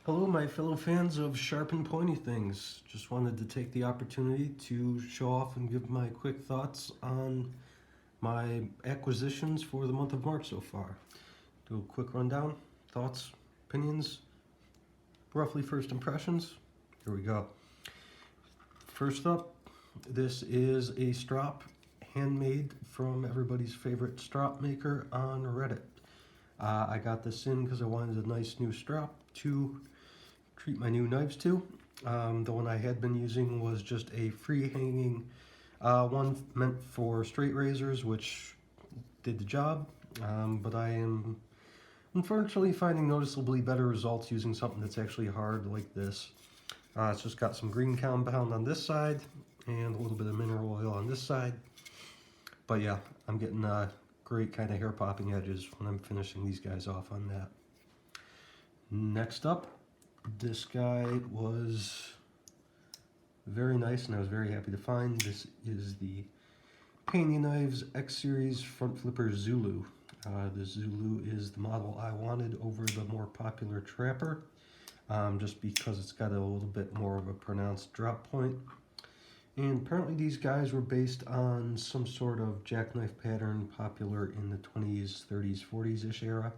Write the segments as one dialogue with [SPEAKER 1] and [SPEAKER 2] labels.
[SPEAKER 1] Hello, my fellow fans of sharp and pointy things. Just wanted to take the opportunity to show off and give my quick thoughts on my acquisitions for the month of March so far. Do a quick rundown, thoughts, opinions, roughly first impressions. Here we go. First up, this is a strop handmade from everybody's favorite strop maker on Reddit. I got this in because I wanted a nice new strop to treat my new knives to. The one I had been using was just a free hanging one meant for straight razors, which did the job, but I am unfortunately finding noticeably better results using something that's actually hard like this. It's just got some green compound on this side and a little bit of mineral oil on this side. But yeah, I'm getting great kind of hair popping edges when I'm finishing these guys off on that. Next up, this guy was very nice and I was very happy to find. This is the Pena Knives X Series Front Flipper Zulu. The Zulu is the model I wanted over the more popular Trapper, just because it's got a little bit more of a pronounced drop point. And apparently these guys were based on some sort of jackknife pattern popular in the 20s, 30s, 40s-ish era.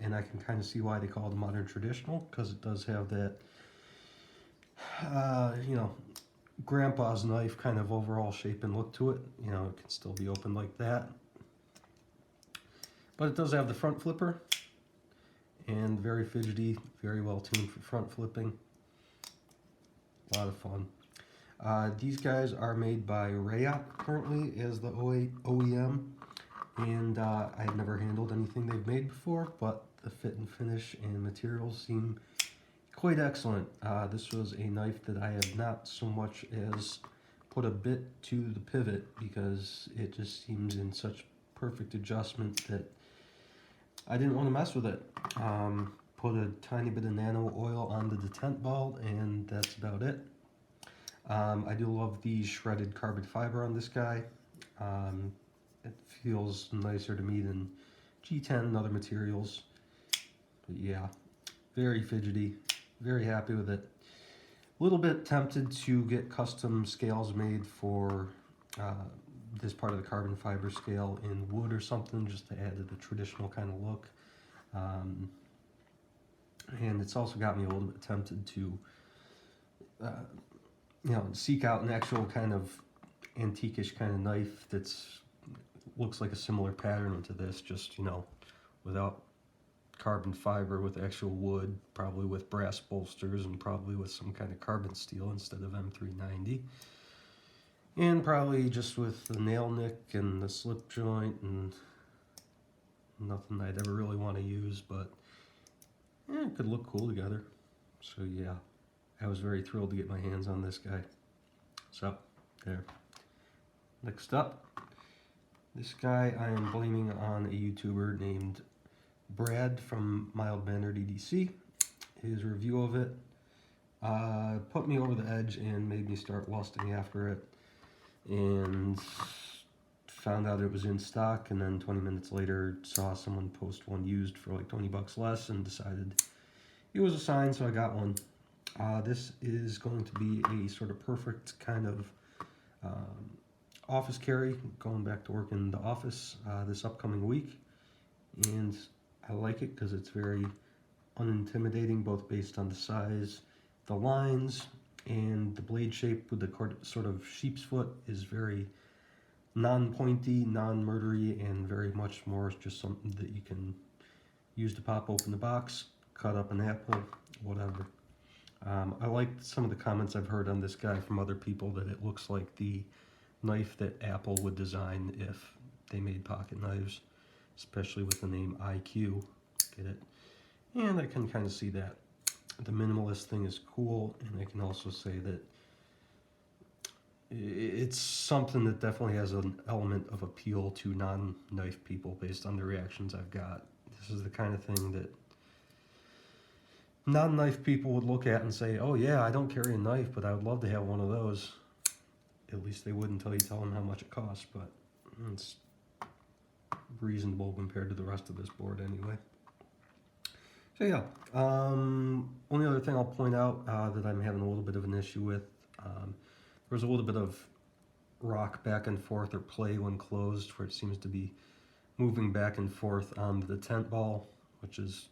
[SPEAKER 1] And I can kind of see why they call it a modern traditional, because it does have that, grandpa's knife kind of overall shape and look to it. You know, it can still be open like that. But it does have the front flipper, and very fidgety, very well tuned for front flipping. A lot of fun. These guys are made by Rayop currently as the OEM, and I had never handled anything they've made before, but the fit and finish and materials seem quite excellent. This was a knife that I have not so much as put a bit to the pivot because it just seems in such perfect adjustment that I didn't want to mess with it. Put a tiny bit of nano oil on the detent ball and that's about it. I do love the shredded carbon fiber on this guy. It feels nicer to me than G10 and other materials. But yeah, very fidgety, very happy with it. A little bit tempted to get custom scales made for this part of the carbon fiber scale in wood or something, just to add to the traditional kind of look. And it's also got me a little bit tempted to seek out an actual kind of antiquish kind of knife that's looks like a similar pattern to this, just without carbon fiber, with actual wood, probably with brass bolsters and probably with some kind of carbon steel instead of M390, and probably just with the nail nick and the slip joint, and nothing I'd ever really want to use, but it could look cool together. So yeah, I was very thrilled to get my hands on this guy. So there. Next up, this guy I am blaming on a YouTuber named Brad from Mild Mannered EDC. His review of it put me over the edge and made me start lusting after it, and found out it was in stock, and then 20 minutes later saw someone post one used for like 20 bucks less and decided it was a sign, so I got one. This is going to be a sort of perfect kind of office carry, going back to work in the office this upcoming week, and I like it because it's very unintimidating, both based on the size, the lines, and the blade shape with the sort of sheep's foot is very non-pointy, non-murdery, and very much more just something that you can use to pop open the box, cut up an apple, whatever. I like some of the comments I've heard on this guy from other people, that it looks like the knife that Apple would design if they made pocket knives, especially with the name IQ. Get it? And I can kind of see that. The minimalist thing is cool, and I can also say that it's something that definitely has an element of appeal to non-knife people based on the reactions I've got. This is the kind of thing that non-knife people would look at and say, oh yeah, I don't carry a knife, but I would love to have one of those. At least they would until you tell them how much it costs, but it's reasonable compared to the rest of this board anyway. So yeah, only other thing I'll point out that I'm having a little bit of an issue with, there was a little bit of rock back and forth or play when closed, where it seems to be moving back and forth on the tent ball, which is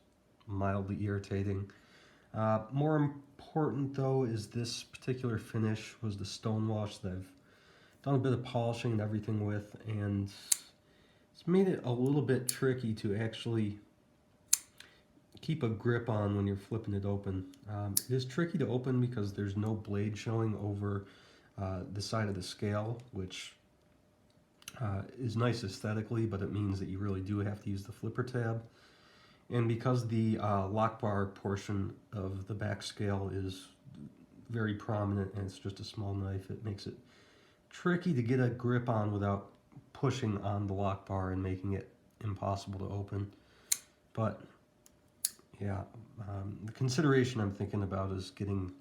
[SPEAKER 1] mildly irritating. More important though is this particular finish was the stone wash that I've done a bit of polishing and everything with, and it's made it a little bit tricky to actually keep a grip on when you're flipping it open. It is tricky to open because there's no blade showing over the side of the scale, which is nice aesthetically, but it means that you really do have to use the flipper tab. And because the lock bar portion of the back scale is very prominent and it's just a small knife, it makes it tricky to get a grip on without pushing on the lock bar and making it impossible to open. But yeah, the consideration I'm thinking about is getting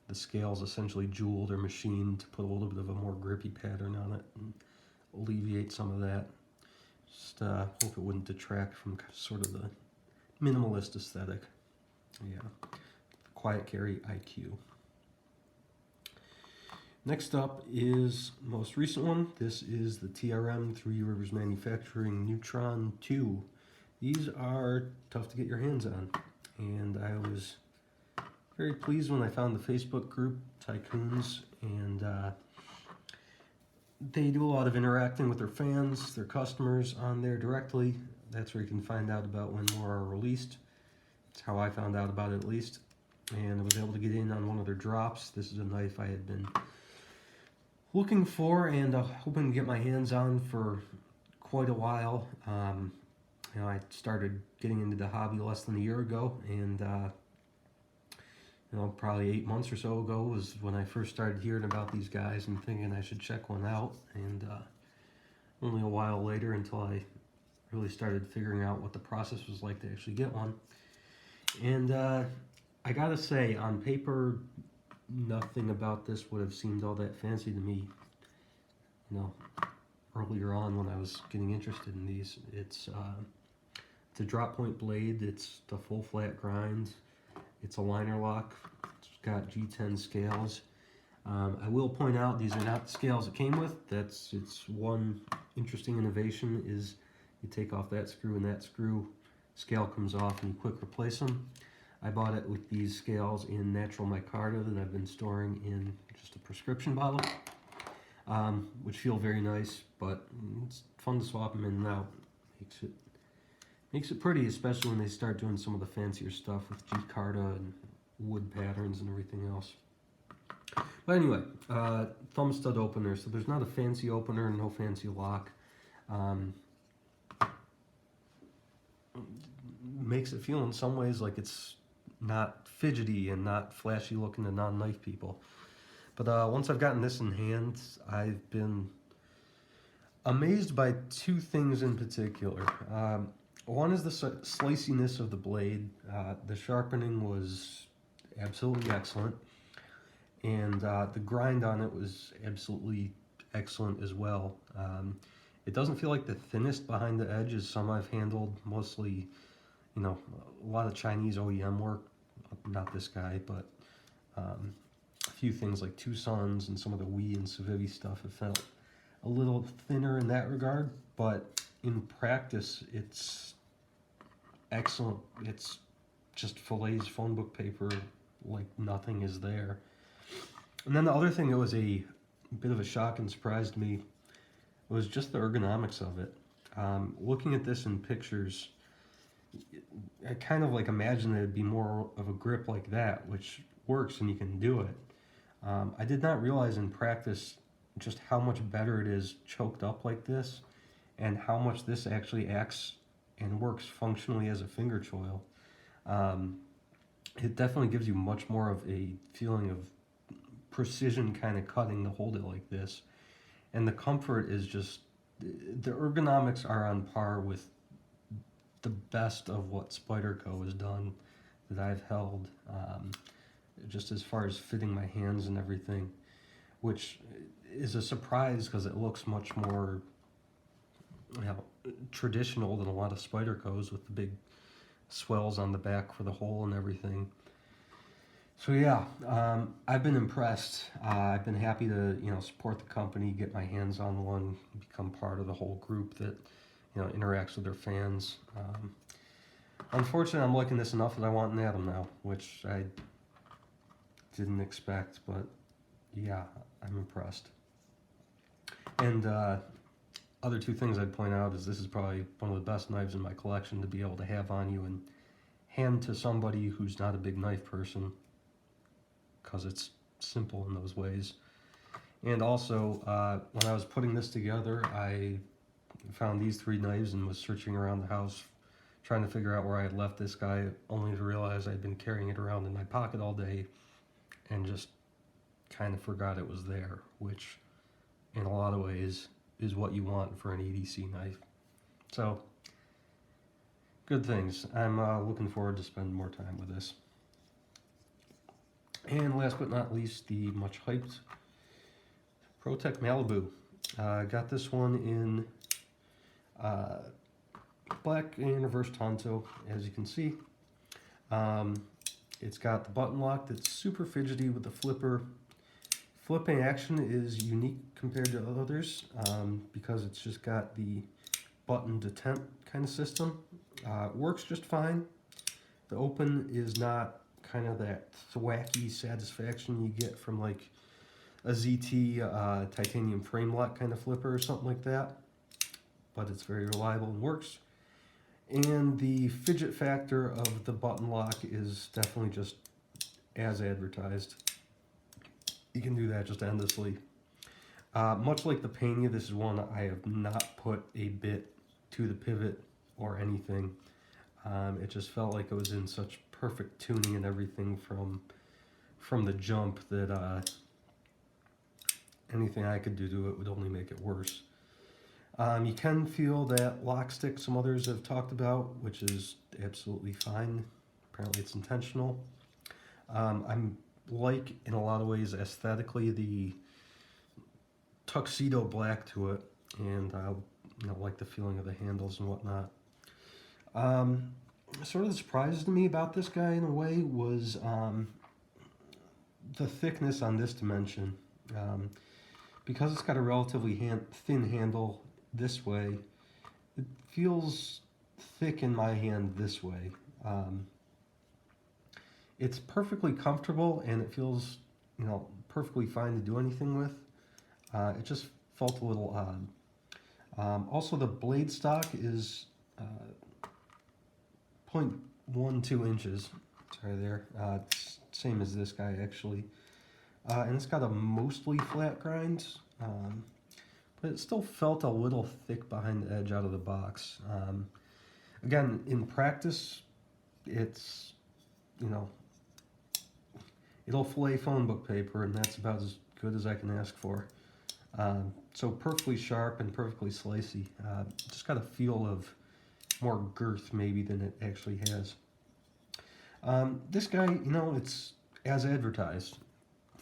[SPEAKER 1] the scales essentially jeweled or machined to put a little bit of a more grippy pattern on it and alleviate some of that. Just hope it wouldn't detract from sort of the minimalist aesthetic. Yeah, quiet carry IQ. Next up is most recent one. This is the TRM Three Rivers Manufacturing Neutron 2. These are tough to get your hands on, and I was very pleased when I found the Facebook group Tycoons, and they do a lot of interacting with their fans, their customers on there directly. That's where you can find out about when more are released. That's how I found out about it, at least. And I was able to get in on one of their drops. This is a knife I had been looking for and hoping to get my hands on for quite a while. I started getting into the hobby less than a year ago, and probably 8 months or so ago was when I first started hearing about these guys and thinking I should check one out. And only a while later until I really started figuring out what the process was like to actually get one. And I gotta say, on paper, nothing about this would have seemed all that fancy to me. Earlier on when I was getting interested in these, it's a drop point blade. It's the full flat grind. It's a liner lock. It's got G10 scales. I will point out these are not the scales it came with. It's one interesting innovation is you take off that screw and that screw, scale comes off and you quick replace them. I bought it with these scales in natural micarta that I've been storing in just a prescription bottle, which feel very nice, but it's fun to swap them in and out. Makes it pretty, especially when they start doing some of the fancier stuff with G-Carta and wood patterns and everything else. But anyway, thumb stud opener. So there's not a fancy opener, no fancy lock. Makes it feel in some ways like it's not fidgety and not flashy looking to non-knife people. But once I've gotten this in hand, I've been amazed by two things in particular. One is the sliciness of the blade. The sharpening was absolutely excellent, and the grind on it was absolutely excellent as well. It doesn't feel like the thinnest behind the edge as some I've handled, mostly, a lot of Chinese OEM work, not this guy, but a few things like Two Sons and some of the Wii and Civivi stuff have felt a little thinner in that regard, but in practice, it's excellent. It's just fillets phone book paper like nothing is there. And then the other thing that was a bit of a shock and surprise to me was just the ergonomics of it. Looking at this in pictures, I kind of imagine that it'd be more of a grip like that, which works and you can do it. I did not realize in practice just how much better it is choked up like this, and how much this actually acts and works functionally as a finger choil. It definitely gives you much more of a feeling of precision kind of cutting to hold it like this. And the comfort is just, the ergonomics are on par with the best of what Spyderco has done that I've held, just as far as fitting my hands and everything, which is a surprise because it looks much more traditional than a lot of Spydercos with the big swells on the back for the hole and everything. So yeah, I've been impressed. I've been happy to support the company, get my hands on one, become part of the whole group that interacts with their fans. Unfortunately, I'm liking this enough that I want an Atom now, which I didn't expect, but yeah, I'm impressed. And other two things I'd point out is this is probably one of the best knives in my collection to be able to have on you and hand to somebody who's not a big knife person, because it's simple in those ways. And also, when I was putting this together, I found these three knives and was searching around the house trying to figure out where I had left this guy, only to realize I'd been carrying it around in my pocket all day and just kind of forgot it was there, which in a lot of ways is what you want for an EDC knife. So, good things. I'm looking forward to spending more time with this. And last but not least, the much hyped ProTech Malibu. Got this one in black and reverse tanto, as you can see. It's got the button lock that's super fidgety with the flipper. Flipping action is unique compared to others because it's just got the button detent kind of system. It works just fine. The open is not kind of that thwacky satisfaction you get from like a ZT titanium frame lock kind of flipper or something like that, but it's very reliable and works. And the fidget factor of the button lock is definitely just as advertised. You can do that just endlessly. Much like the Pena, this is one I have not put a bit to the pivot or anything. It just felt like it was in such perfect tuning and everything from the jump that anything I could do to it would only make it worse. You can feel that lock stick some others have talked about, which is absolutely fine. Apparently it's intentional. I'm like, in a lot of ways, aesthetically, the tuxedo black to it, and I like the feeling of the handles and whatnot. Sort of the surprise to me about this guy in a way was the thickness on this dimension. Because it's got a relatively thin handle this way, it feels thick in my hand this way. It's perfectly comfortable and it feels, perfectly fine to do anything with. It just felt a little odd. Also, the blade stock is 0.12 inches. Sorry there. It's same as this guy actually. And it's got a mostly flat grind, but it still felt a little thick behind the edge out of the box. Again, in practice, it's, it'll fillet phone book paper, and that's about as good as I can ask for. So perfectly sharp and perfectly slicey. Just got a feel of more girth maybe than it actually has. This guy, it's as advertised.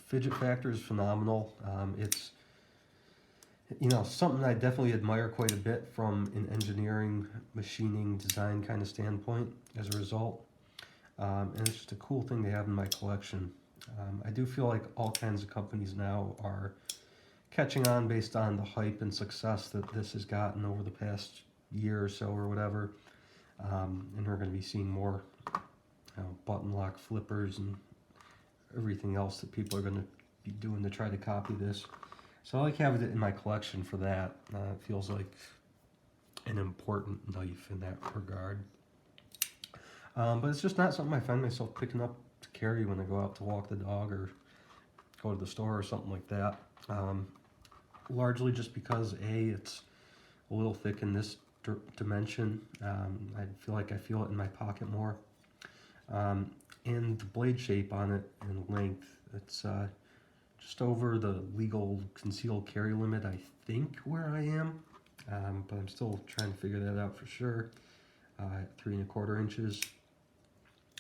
[SPEAKER 1] Fidget factor is phenomenal. It's something I definitely admire quite a bit from an engineering, machining, design kind of standpoint as a result. And it's just a cool thing to have in my collection. I do feel like all kinds of companies now are catching on based on the hype and success that this has gotten over the past year or so or whatever. And we're going to be seeing more button lock flippers and everything else that people are going to be doing to try to copy this. So I like having it in my collection for that. It feels like an important knife in that regard. But it's just not something I find myself picking up to carry when I go out to walk the dog or go to the store or something like that. Largely just because it's a little thick in this dimension. I feel like I feel it in my pocket more. And the blade shape on it and length, it's just over the legal concealed carry limit, I think, where I am. But I'm still trying to figure that out for sure. 3 1/4 inches.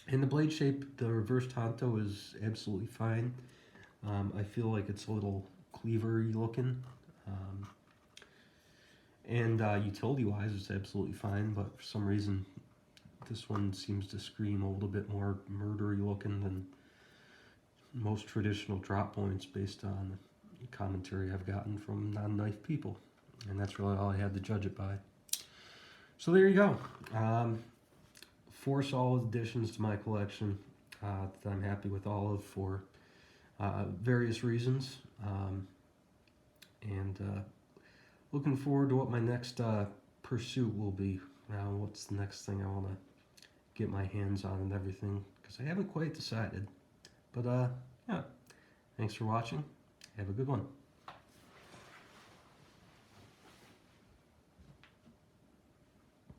[SPEAKER 1] And the blade shape, the reverse tanto is absolutely fine. I feel like it's a little cleaver-y looking. And utility-wise, it's absolutely fine, but for some reason, This one seems to scream a little bit more murdery looking than most traditional drop points based on commentary I've gotten from non-knife people. And that's really all I had to judge it by. So there you go. 4 solid additions to my collection that I'm happy with all of for various reasons. And looking forward to what my next pursuit will be. Now, what's the next thing I want to get my hands on and everything, because I haven't quite decided. But yeah, thanks for watching. Have a good one.